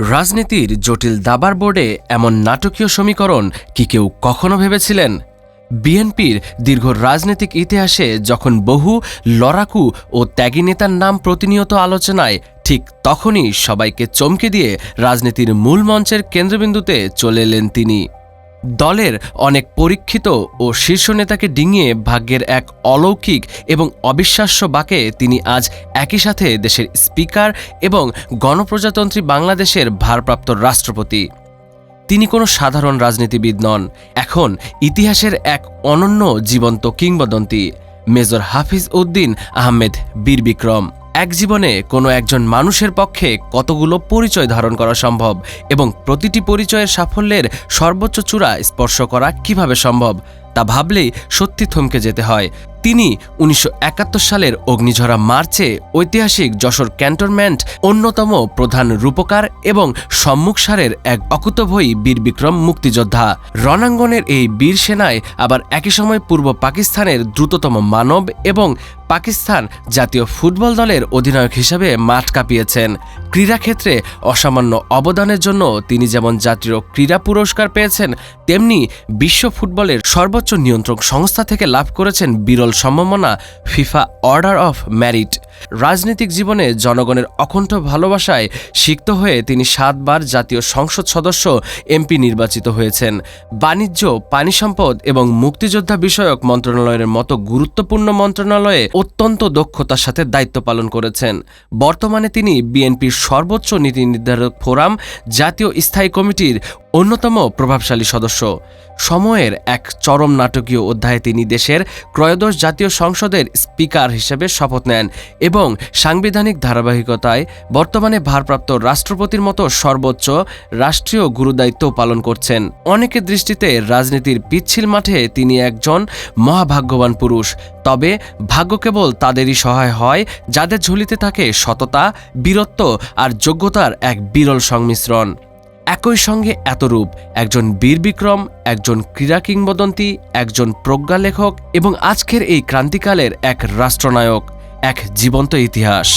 রাজনীতির জটিল দাবার বোর্ডে এমন নাটকীয় সমীকরণ কি কেউ কখনো ভেবেছিলেন? বিএনপির দীর্ঘ রাজনৈতিক ইতিহাসে যখন বহু লড়াকু ও ত্যাগী নেতার নাম প্রতিনিয়ত আলোচনায়, ঠিক তখনই সবাইকে চমকে দিয়ে রাজনীতির মূল মঞ্চের কেন্দ্রবিন্দুতে চলে এলেন তিনি। দলের অনেক পরীক্ষিত ও শীর্ষ নেতাকে ডিঙিয়ে ভাগ্যের এক অলৌকিক এবং অবিশ্বাস্য বাঁকে তিনি আজ একই সাথে দেশের স্পিকার এবং গণপ্রজাতন্ত্রী বাংলাদেশের ভারপ্রাপ্ত রাষ্ট্রপতি। তিনি কোনো সাধারণ রাজনীতিবিদ নন, এখন ইতিহাসের এক অনন্য জীবন্ত কিংবদন্তি, মেজর হাফিজ উদ্দিন আহমেদ বীর বিক্রম। এক জীবনে কোনো একজন মানুষের পক্ষে কতগুলো পরিচয় ধারণ করা সম্ভব এবং প্রতিটি পরিচয়ের সাফল্যের সর্বোচ্চ চূড়া স্পর্শ করা কিভাবে সম্ভব তা ভাবলেই সত্যি থমকে যেতে হয়। তিনি ১৯৭১ সালের অগ্নিঝরা মার্চে ঐতিহাসিক যশোর ক্যান্টনমেন্ট অন্যতম প্রধান রূপকার এবং সম্মুখসারের এক অকুতোভয়ী বীর বিক্রম মুক্তিযোদ্ধা। রণাঙ্গনের এই বীর সেনায় আবার একই সময় পূর্ব পাকিস্তানের দ্রুততম মানব এবং পাকিস্তান জাতীয় ফুটবল দলের অধিনায়ক হিসেবে মাঠ কাঁপিয়েছেন। ক্রীড়াক্ষেত্রে অসামান্য অবদানের জন্য তিনি যেমন জাতীয় ক্রীড়া পুরস্কার পেয়েছেন, তেমনি বিশ্ব ফুটবলের সর্বোচ্চ নিয়ন্ত্রক সংস্থা থেকে লাভ করেছেন বিরল সম্মাননা ফিফা অর্ডার অফ মেরিট। রাজনৈতিক জীবনে জনগণের অকুণ্ঠ ভালোবাসায় সিক্ত হয়ে তিনি ৭ বার জাতীয় সংসদ সদস্য এমপি নির্বাচিত হয়েছেন। বাণিজ্য, পানি সম্পদ এবং মুক্তিযোদ্ধা বিষয়ক মন্ত্রণালয়ের মতো গুরুত্বপূর্ণ মন্ত্রণালয়ে অত্যন্ত দক্ষতার সাথে দায়িত্ব পালন করেছেন। বর্তমানে তিনি বিএনপির সর্বোচ্চ নীতি নির্ধারক ফোরাম জাতীয় স্থায়ী কমিটির অন্যতম প্রভাবশালী সদস্য। সময়ের এক চরম নাটকীয় অধ্যায়ে তিনি দেশের ত্রয়োদশ জাতীয় সংসদের স্পিকার হিসেবে শপথ নেন এবং সাংবিধানিক ধারাবাহিকতায় বর্তমানে ভারপ্রাপ্ত রাষ্ট্রপতির মতো সর্বোচ্চ রাষ্ট্রীয় গুরুদায়িত্ব পালন করছেন। অনেকের দৃষ্টিতে রাজনীতির পিচ্ছিল মাঠে তিনি একজন মহাভাগ্যবান পুরুষ, তবে ভাগ্য কেবল তাদেরই সহায় হয় যাদের ঝুলিতে থাকে সততা, বীরত্ব আর যোগ্যতার এক বিরল সংমিশ্রণ। একই সঙ্গে এত রূপ, একজন বীর বিক্রম, একজন ক্রীড়া কিংবদন্তি, একজন প্রজ্ঞালেখক এবং আজকের এই ক্রান্তিকালের এক রাষ্ট্রনায়ক, এক জীবন্ত ইতিহাস।